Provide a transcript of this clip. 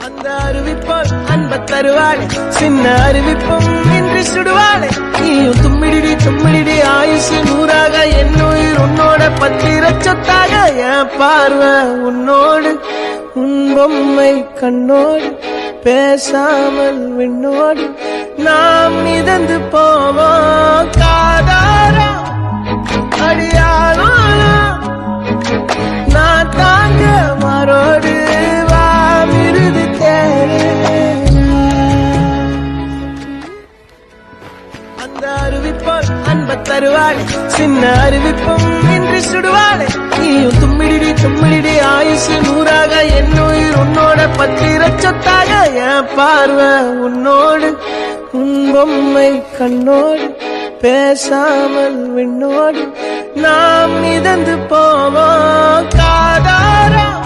அந்த அறிவிப்போல் அன்ப தருவாளே, சின்ன அறிவிப்பும் இன்றி சுடுவாளே. நீயும் தும்மிடி ஆயுசு நூறாக, என் உயிர் உன்னோட பத்திர சொத்தாக. என் பார்வை உன்னோடு, உன் பொம்மை கண்ணோடு, பேசாமல் விண்ணோடு நாம் மிதந்து போவோம். காதாரம் அடியாலும் நான் தாங்க மாறோடு வா மிருது தேரே. அந்த அறிவிப்போல் அன்ப தருவாளே, சின்ன அறிவிப்பும் இன்றி சுடுவாளே. நீயும் தும்மிடி ஆயுசு நூறாக, என் உயிர் உன்னோட பத்திர சொத்தாக. என் பார்வை உன்னோடு, உன் பொம்மை கண்ணோடு, பேசாமல் விண்ணோடு நாம் மிதந்து போவோம். காதாரம்